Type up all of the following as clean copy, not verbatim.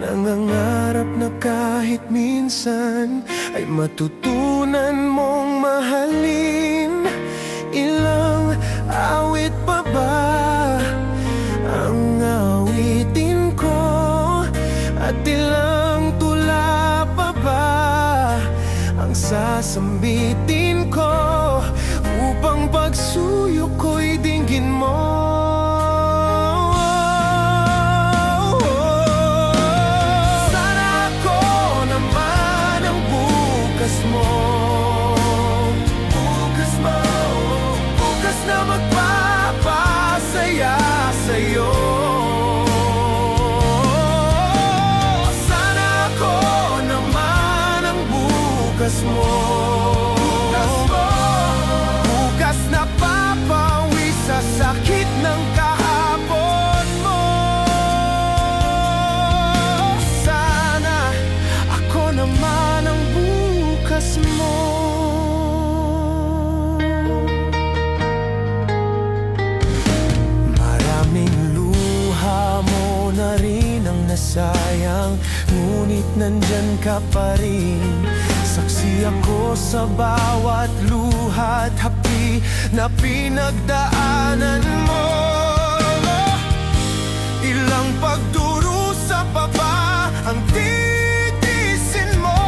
Nangangarap na kahit minsan ay matutunan mong mahalin. Ilang awit pa ba ang awitin ko? At ilang tula pa ba ang sasambitin ko upang pagsuyo ko'y dinggin mo? Magpapasaya sa'yo. Sana ako naman ang bukas mo. Bukas na papawi sa sakit ng kahapon mo. Sana ako naman ang bukas mo. Sayang, ngunit nandyan ka pa rin. Saksi ako sa bawat luha't hapi na pinagdaanan mo. Ilang pagdurusa pa ba ang titisin mo?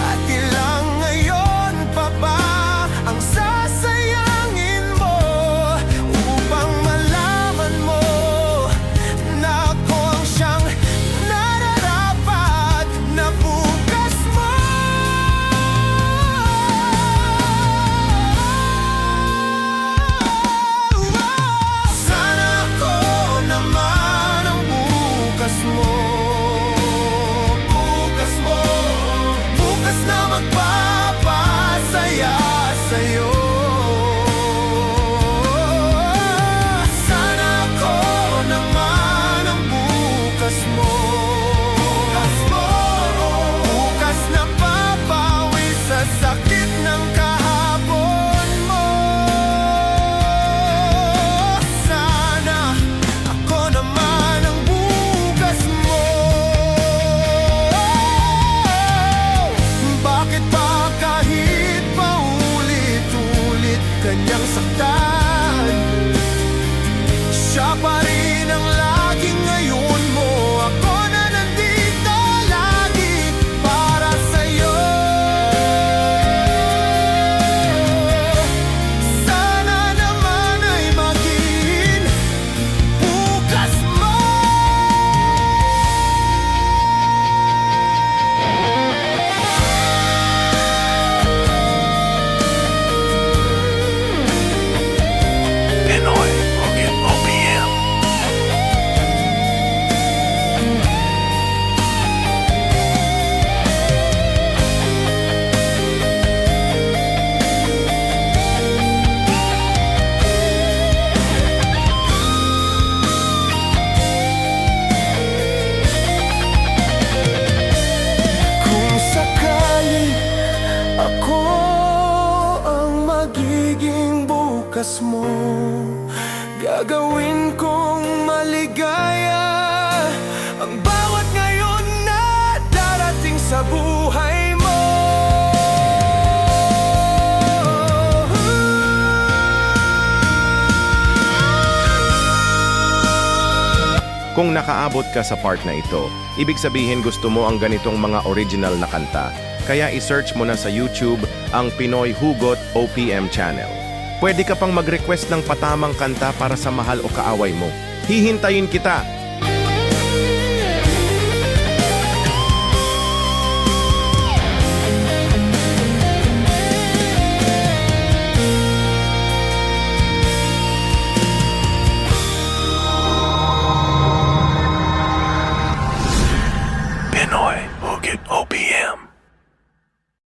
At ilang ngayon pa ba ang sasayangin mo upang malaman mo magpapasaya sa'yo. Sana ako naman ang bukas mo. Bukas na papawi sa sakit ng kahapon mo. Sana ako naman ang bukas mo. Bakit ba kahit paulit-ulit kanyang saktan, siya pa rin ang laging ngayon mo? Ako na nandito lagi para sa'yo. Sana naman ay maging bukas mo. Pinoy Boogie OPM. Kung sakali ako ang magiging bukas mo, gagawin kong maligaya ang bawat ngayon na darating sa buhay mo. Kung nakaabot ka sa part na ito, ibig sabihin gusto mo ang ganitong mga original na kanta. Kaya i-search mo na sa YouTube ang Pinoy Hugot OPM channel. Pwede ka pang mag-request ng patamang kanta para sa mahal o kaaway mo. Hihintayin kita!